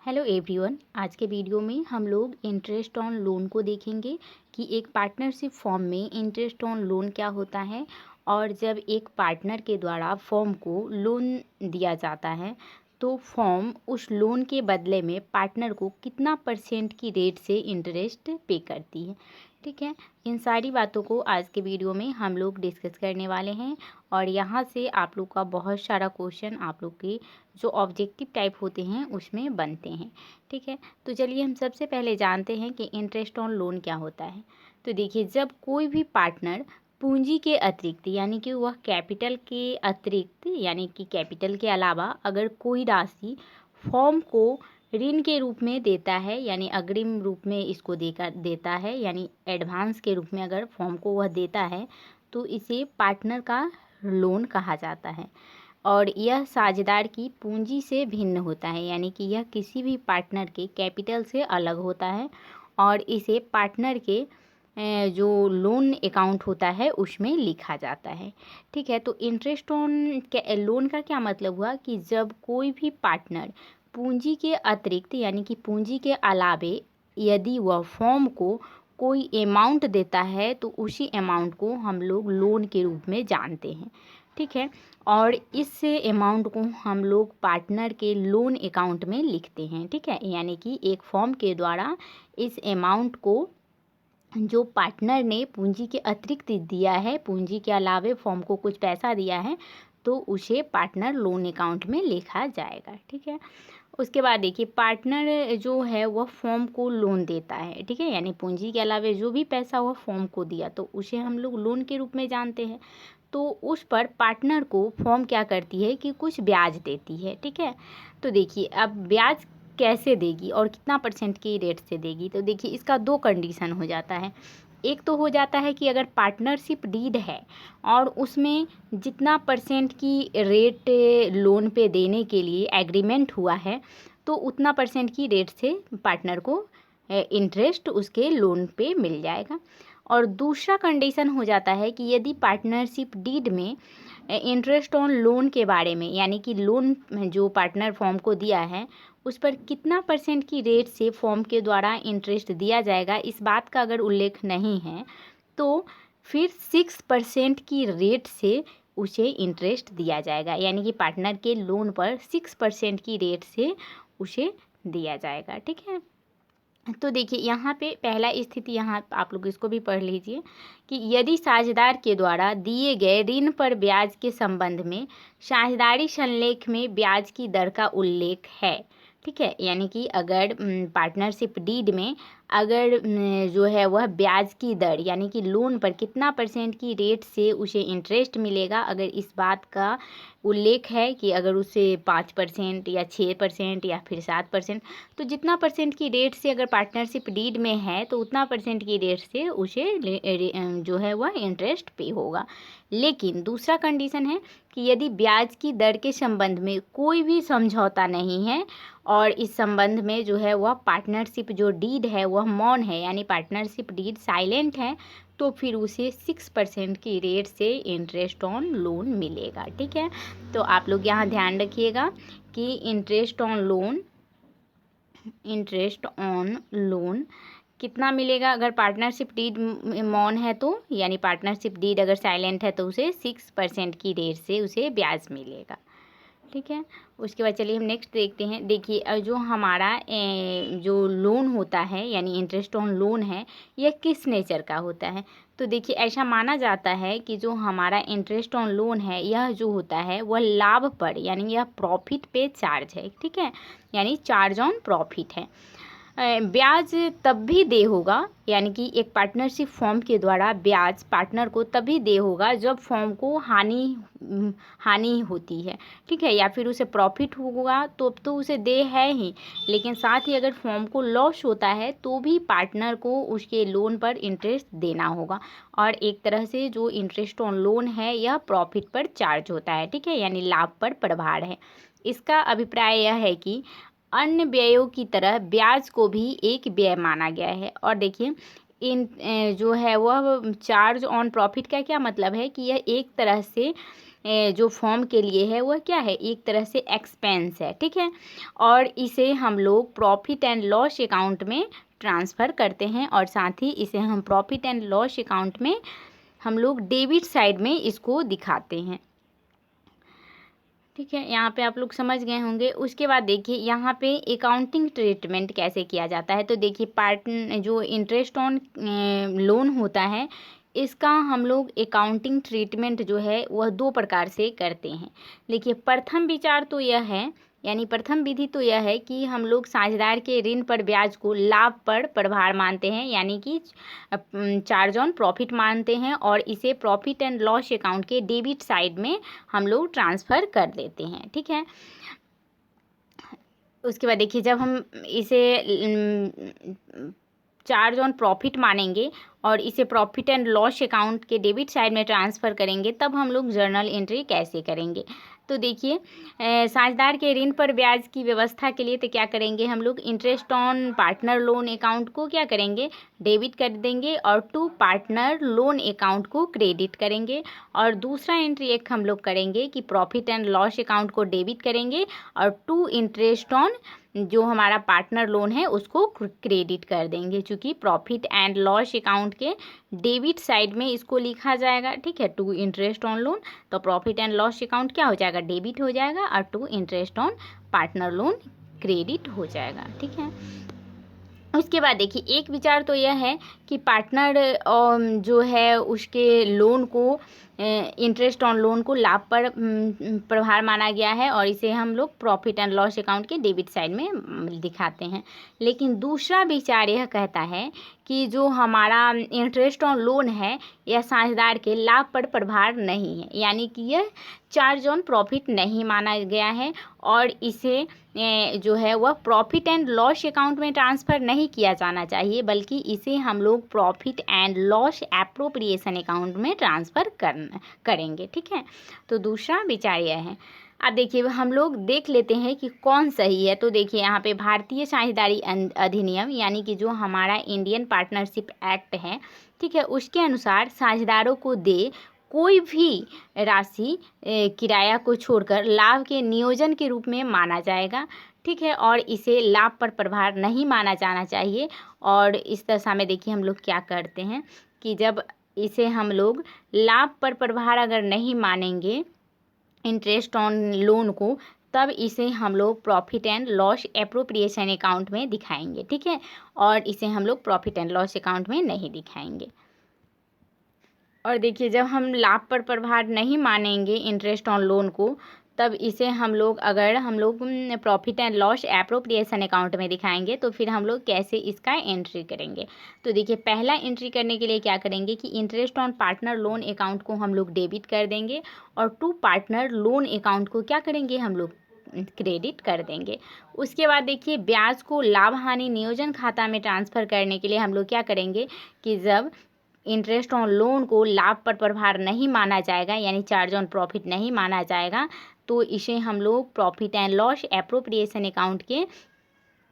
Hello everyone. आज के video में हम लोग इंटरेस्ट ऑन लोन को देखेंगे कि एक पार्टनरशिप फॉर्म में इंटरेस्ट ऑन लोन क्या होता है और जब एक पार्टनर के द्वारा फॉर्म को लोन दिया जाता है तो फॉर्म उस लोन के बदले में पार्टनर को कितना परसेंट की रेट से इंटरेस्ट पे करती है। ठीक है, इन सारी बातों को आज के वीडियो में हम लोग डिस्कस करने वाले हैं और यहाँ से आप लोग का बहुत सारा क्वेश्चन आप लोग के जो ऑब्जेक्टिव टाइप होते हैं उसमें बनते हैं। ठीक है, तो चलिए हम सबसे पहले जानते हैं कि इंटरेस्ट ऑन लोन क्या होता है। तो देखिए, जब कोई भी पार्टनर पूंजी के अतिरिक्त यानी कि वह कैपिटल के अतिरिक्त यानी कि कैपिटल के अलावा अगर कोई राशि फॉर्म को ऋण के रूप में देता है यानी अग्रिम रूप में इसको देता है यानी एडवांस के रूप में अगर फॉर्म को वह देता है तो इसे पार्टनर का लोन कहा जाता है और यह साझेदार की पूंजी से भिन्न होता है यानी कि यह किसी भी पार्टनर के कैपिटल से अलग होता है और इसे पार्टनर के जो लोन अकाउंट होता है उसमें लिखा जाता है। ठीक है, तो इंटरेस्ट ऑन लोन का क्या मतलब हुआ कि जब कोई भी पार्टनर पूंजी के अतिरिक्त यानी कि पूंजी के अलावे यदि वह फॉर्म को कोई अमाउंट देता है तो उसी अमाउंट को हम लोग लोन के रूप में जानते हैं। ठीक है, और इस अमाउंट को हम लोग पार्टनर के लोन अकाउंट में लिखते हैं। ठीक है, यानी कि एक फॉर्म के द्वारा इस अमाउंट को जो पार्टनर ने पूंजी के अतिरिक्त दिया है, पूंजी के अलावे फॉर्म को कुछ पैसा दिया है तो उसे पार्टनर लोन अकाउंट में लिखा जाएगा। ठीक है, उसके बाद देखिए, पार्टनर जो है वह फॉर्म को लोन देता है। ठीक है, यानी पूंजी के अलावे जो भी पैसा वह फॉर्म को दिया तो उसे हम लोग लोन के रूप में जानते हैं। तो उस पर पार्टनर को फॉर्म क्या करती है कि कुछ ब्याज देती है। ठीक है, तो देखिए अब ब्याज कैसे देगी और कितना परसेंट की रेट से देगी। तो देखिए, इसका दो कंडीशन हो जाता है। एक तो हो जाता है कि अगर पार्टनरशिप डीड है और उसमें जितना परसेंट की रेट लोन पे देने के लिए एग्रीमेंट हुआ है तो उतना परसेंट की रेट से पार्टनर को इंटरेस्ट उसके लोन पे मिल जाएगा। और दूसरा कंडीशन हो जाता है कि यदि पार्टनरशिप डीड में इंटरेस्ट ऑन लोन के बारे में यानी कि लोन जो पार्टनर फॉर्म को दिया है उस पर कितना परसेंट की रेट से फॉर्म के द्वारा इंटरेस्ट दिया जाएगा, इस बात का अगर उल्लेख नहीं है तो फिर 6% की रेट से उसे इंटरेस्ट दिया जाएगा यानी कि पार्टनर के लोन पर 6% की रेट से उसे दिया जाएगा। ठीक है, तो देखिए यहाँ पे पहला स्थिति, यहाँ आप लोग इसको भी पढ़ लीजिए कि यदि साझेदार के द्वारा दिए गए ऋण पर ब्याज के संबंध में साझेदारी संलेख में ब्याज की दर का उल्लेख है। ठीक है, यानी कि अगर पार्टनरशिप डीड में अगर जो है वह ब्याज की दर यानी कि लोन पर कितना परसेंट की रेट से उसे इंटरेस्ट मिलेगा, अगर इस बात का उल्लेख है कि अगर उसे 5% या 6% या फिर 7%, तो जितना परसेंट की रेट से अगर पार्टनरशिप डीड में है तो उतना परसेंट की रेट से उसे जो है वह इंटरेस्ट पे होगा। लेकिन दूसरा कंडीशन है कि यदि ब्याज की दर के संबंध में कोई भी समझौता नहीं है और इस संबंध में जो है वह पार्टनरशिप जो डीड है वह मौन है यानी पार्टनरशिप डीड साइलेंट है तो फिर उसे 6% की रेट से इंटरेस्ट ऑन लोन मिलेगा। ठीक है, तो आप लोग यहाँ ध्यान रखिएगा कि इंटरेस्ट ऑन लोन कितना मिलेगा। अगर पार्टनरशिप डीड मौन है तो यानी पार्टनरशिप डीड अगर साइलेंट है तो उसे 6% की रेट से उसे ब्याज मिलेगा। ठीक है, उसके बाद चलिए हम नेक्स्ट देखते हैं। देखिए जो हमारा जो लोन होता है यानी इंटरेस्ट ऑन लोन है यह किस नेचर का होता है। तो देखिए ऐसा माना जाता है कि जो हमारा इंटरेस्ट ऑन लोन है यह जो होता है वह लाभ पर यानी यह प्रॉफिट पे चार्ज है। ठीक है, यानी चार्ज ऑन प्रॉफिट है। ब्याज तब भी दे होगा यानी कि एक पार्टनरशिप फॉर्म के द्वारा ब्याज पार्टनर को तभी दे होगा जब फॉर्म को हानि होती है। ठीक है, या फिर उसे प्रॉफिट होगा तो उसे दे है ही, लेकिन साथ ही अगर फॉर्म को लॉस होता है तो भी पार्टनर को उसके लोन पर इंटरेस्ट देना होगा। और एक तरह से जो इंटरेस्ट ऑन लोन है यह प्रॉफिट पर चार्ज होता है। ठीक है, यानी लाभ पर प्रभार है। इसका अभिप्राय यह है कि अन्य व्ययों की तरह ब्याज को भी एक व्यय माना गया है। और देखिए इन जो है वह चार्ज ऑन प्रॉफिट का क्या मतलब है कि यह एक तरह से जो फॉर्म के लिए है वह क्या है, एक तरह से एक्सपेंस है, ठीक है। और इसे हम लोग प्रॉफिट एंड लॉस अकाउंट में ट्रांसफ़र करते हैं और साथ ही इसे हम प्रॉफिट एंड लॉस अकाउंट में हम लोग डेबिट साइड में इसको दिखाते हैं, ठीक है। यहाँ पे आप लोग समझ गए होंगे। उसके बाद देखिए यहाँ पे अकाउंटिंग ट्रीटमेंट कैसे किया जाता है। तो देखिए जो इंटरेस्ट ऑन लोन होता है, इसका हम लोग अकाउंटिंग ट्रीटमेंट जो है वह 2 प्रकार से करते हैं। देखिए प्रथम विचार तो यह है, यानी प्रथम विधि तो यह है कि हम लोग साझेदार के ऋण पर ब्याज को लाभ पर प्रभार मानते हैं, यानी कि चार्ज ऑन प्रॉफिट मानते हैं और इसे प्रॉफिट एंड लॉस अकाउंट के डेबिट साइड में हम लोग ट्रांसफ़र कर देते हैं, ठीक है। उसके बाद देखिए जब हम इसे चार्ज ऑन प्रॉफिट मानेंगे और इसे प्रॉफिट एंड लॉस अकाउंट के डेबिट साइड में ट्रांसफ़र करेंगे, तब हम लोग जर्नल एंट्री कैसे करेंगे। तो देखिए साझेदार के ऋण पर ब्याज की व्यवस्था के लिए तो क्या करेंगे हम लोग, interest on partner loan account को क्या करेंगे, डेबिट कर देंगे और टू पार्टनर लोन अकाउंट को क्रेडिट करेंगे। और दूसरा एंट्री एक हम लोग करेंगे कि प्रॉफिट एंड लॉस अकाउंट को डेबिट करेंगे और टू इंटरेस्ट ऑन जो हमारा पार्टनर लोन है उसको क्रेडिट कर देंगे, चूँकि प्रॉफिट एंड लॉस अकाउंट के डेबिट साइड में इसको लिखा जाएगा, ठीक है। टू इंटरेस्ट ऑन लोन, तो प्रॉफिट एंड लॉस अकाउंट क्या हो जाएगा, डेबिट हो जाएगा और to interest on partner loan credit हो जाएगा, ठीक है। उसके बाद देखिए एक विचार तो यह है कि पार्टनर जो है उसके लोन को इंटरेस्ट ऑन लोन को लाभ पर प्रभार माना गया है और इसे हम लोग प्रॉफिट एंड लॉस अकाउंट के डेबिट साइड में दिखाते हैं। लेकिन दूसरा विचार यह कहता है कि जो हमारा इंटरेस्ट ऑन लोन है यह साझेदार के लाभ पर प्रभार नहीं है, यानी कि यह चार्ज ऑन प्रॉफिट नहीं माना गया है और इसे जो है वह प्रॉफिट एंड लॉस अकाउंट में ट्रांसफ़र नहीं किया जाना चाहिए, बल्कि इसे हम लोग profit and loss appropriation account में ट्रांसफ़र करेंगे, ठीक है। तो दूसरा विचार यह है। अब देखिए हम लोग देख लेते हैं कि कौन सही है। तो देखिए यहाँ पे भारतीय साझेदारी अधिनियम, यानी कि जो हमारा इंडियन पार्टनरशिप एक्ट है, ठीक है, उसके अनुसार साझेदारों को दे कोई भी राशि किराया को छोड़कर लाभ के नियोजन के रूप में माना जाएगा, ठीक है, और इसे लाभ पर प्रभार नहीं माना जाना चाहिए। और इस दशा में देखिए हम लोग क्या करते हैं कि जब इसे हम लोग लाभ पर प्रभार अगर नहीं मानेंगे इंटरेस्ट ऑन लोन को, तब इसे हम लोग profit and loss appropriation account में दिखाएंगे, ठीक है, और इसे हम लोग प्रॉफिट एंड लॉस अकाउंट में नहीं दिखाएंगे। और देखिए जब हम लाभ पर प्रभार नहीं मानेंगे इंटरेस्ट ऑन लोन को, तब इसे हम लोग profit and loss appropriation account में दिखाएंगे। तो फिर हम लोग कैसे इसका एंट्री करेंगे। तो देखिए पहला एंट्री करने के लिए क्या करेंगे कि interest on partner loan account को हम लोग डेबिट कर देंगे और टू पार्टनर लोन अकाउंट को क्या करेंगे हम लोग क्रेडिट कर देंगे। उसके बाद देखिए ब्याज को लाभ हानि नियोजन खाता में ट्रांसफ़र करने के लिए हम लोग क्या करेंगे कि जब इंटरेस्ट ऑन लोन को लाभ पर प्रभार नहीं माना जाएगा, यानी चार्ज ऑन प्रॉफिट नहीं माना जाएगा, तो इसे हम लोग profit and loss appropriation account के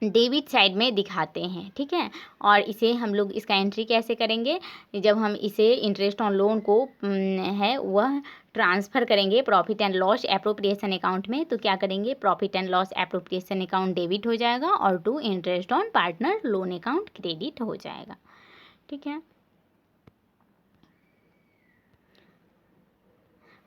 डेबिट साइड में दिखाते हैं, ठीक है। और इसे हम लोग इसका एंट्री कैसे करेंगे, जब हम इसे इंटरेस्ट ऑन लोन को है वह ट्रांसफ़र करेंगे profit and loss appropriation account में, तो क्या करेंगे profit and loss appropriation account debit हो जाएगा और to interest on partner loan account credit हो जाएगा, ठीक है।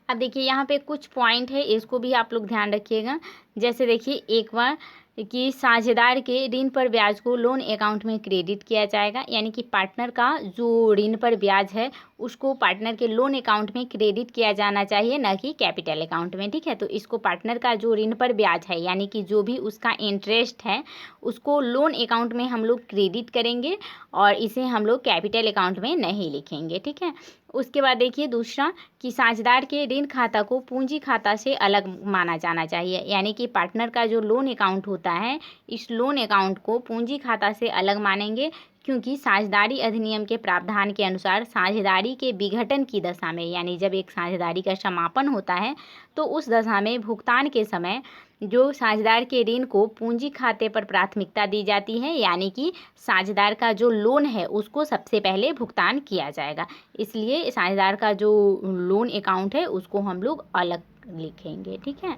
अब देखिए यहाँ पे कुछ पॉइंट है, इसको भी आप लोग ध्यान रखिएगा। जैसे देखिए एक बार कि साझेदार के ऋण पर ब्याज को लोन अकाउंट में क्रेडिट किया जाएगा, यानी कि पार्टनर का जो ऋण पर ब्याज है उसको पार्टनर के लोन अकाउंट में क्रेडिट किया जाना चाहिए, न कि कैपिटल अकाउंट में, ठीक है। तो इसको पार्टनर का जो ऋण पर ब्याज है, यानी कि जो भी उसका इंटरेस्ट है उसको लोन अकाउंट में हम लोग क्रेडिट करेंगे और इसे हम लोग कैपिटल अकाउंट में नहीं लिखेंगे, ठीक है। उसके बाद देखिए दूसरा कि साझेदार के ऋण खाता को पूंजी खाता से अलग माना जाना चाहिए, यानी कि पार्टनर का जो लोन अकाउंट होता है इस लोन अकाउंट को पूंजी खाता से अलग मानेंगे, क्योंकि साझेदारी अधिनियम के प्रावधान के अनुसार साझेदारी के विघटन की दशा में, यानी जब एक साझेदारी का समापन होता है तो उस दशा में भुगतान के समय जो साझेदार के ऋण को पूंजी खाते पर प्राथमिकता दी जाती है, यानी कि साझेदार का जो लोन है उसको सबसे पहले भुगतान किया जाएगा। इसलिए साझेदार का जो लोन अकाउंट है उसको हम लोग अलग लिखेंगे। ठीक है,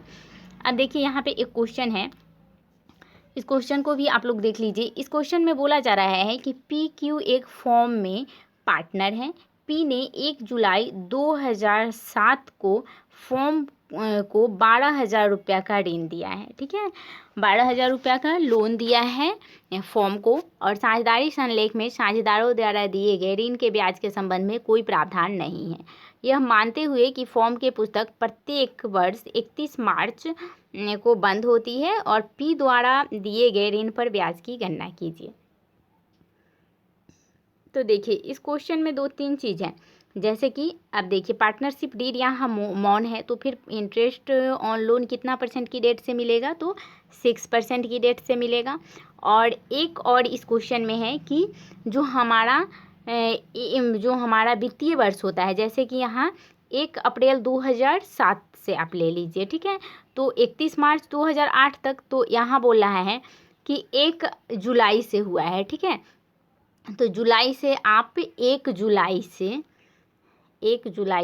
अब देखिए यहाँ पे एक क्वेश्चन है, इस क्वेश्चन को भी आप लोग देख लीजिए। इस क्वेश्चन में बोला जा रहा है कि पी क्यू एक फॉर्म में पार्टनर है। पी ने 1 जुलाई 2007 को फॉर्म को 12,000 रुपया का ऋण दिया है। ठीक है, 12,000 रुपया का लोन दिया है फॉर्म को, और साझेदारी संलेख में साझेदारों द्वारा दिए गए ऋण के ब्याज के संबंध में कोई प्रावधान नहीं है। यह मानते हुए कि फॉर्म की पुस्तक प्रत्येक वर्ष 31 मार्च को बंद होती है और पी द्वारा दिए गए ऋण पर ब्याज की गणना कीजिए। तो देखिए इस क्वेश्चन में 2-3 चीज़ हैं, जैसे कि अब देखिए पार्टनरशिप डीड यहाँ मौन है, तो फिर इंटरेस्ट ऑन लोन कितना परसेंट की रेट से मिलेगा, तो 6% की रेट से मिलेगा। और एक और इस क्वेश्चन में है कि जो हमारा वित्तीय वर्ष होता है, जैसे कि यहाँ 1 अप्रैल 2007 से आप ले लीजिए। ठीक है, तो 31 मार्च 2008 तक, तो यहाँ बोल रहा है कि 1 जुलाई से हुआ है। ठीक है, तो जुलाई से आप 1 जुलाई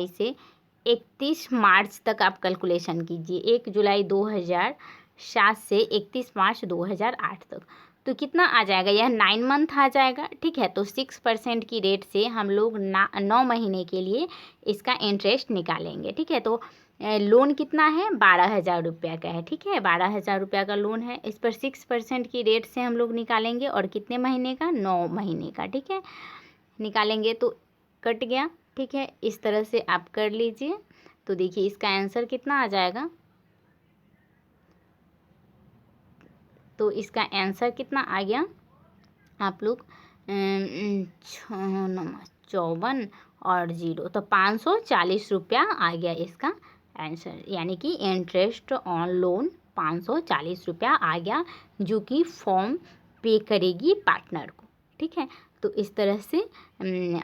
से 31 मार्च तक आप कैलकुलेशन कीजिए। 1 जुलाई 2007 से 31 मार्च 2008 तक, तो कितना आ जाएगा, यह 9 मंथ आ जाएगा। ठीक है, तो 6% की रेट से हम लोग 9 महीने के लिए इसका इंटरेस्ट निकालेंगे। ठीक है, तो लोन कितना है, 12,000 रुपया का है। ठीक है, 12,000 रुपया का लोन है, इस पर 6% की रेट से हम लोग निकालेंगे, और कितने महीने का, 9 महीने का। ठीक है, निकालेंगे तो कट गया। ठीक है, इस तरह से आप कर लीजिए। तो देखिए इसका आंसर कितना आ जाएगा, तो इसका आंसर कितना आ गया, आप लोग 54 और 0, तो 540 रुपया आ गया इसका आंसर, यानी कि इंटरेस्ट ऑन लोन 540 रुपया आ गया, जो कि फॉर्म पे करेगी पार्टनर को। ठीक है, तो इस तरह से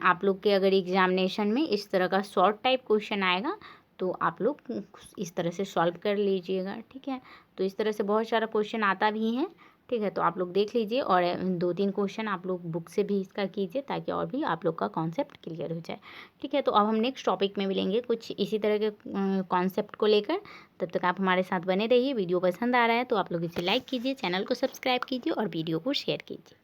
आप लोग के अगर एग्जामिनेशन में इस तरह का शॉर्ट टाइप क्वेश्चन आएगा तो आप लोग इस तरह से सॉल्व कर लीजिएगा। ठीक है, तो इस तरह से बहुत सारा क्वेश्चन आता भी है। ठीक है, तो आप लोग देख लीजिए, और 2-3 क्वेश्चन आप लोग बुक से भी इसका कीजिए, ताकि और भी आप लोग का कॉन्सेप्ट क्लियर हो जाए। ठीक है, तो अब हम नेक्स्ट टॉपिक में मिलेंगे कुछ इसी तरह के कॉन्सेप्ट को लेकर। तब तक आप हमारे साथ बने रहिए। वीडियो पसंद आ रहा है तो आप लोग इसे लाइक कीजिए, चैनल को सब्सक्राइब कीजिए और वीडियो को शेयर कीजिए।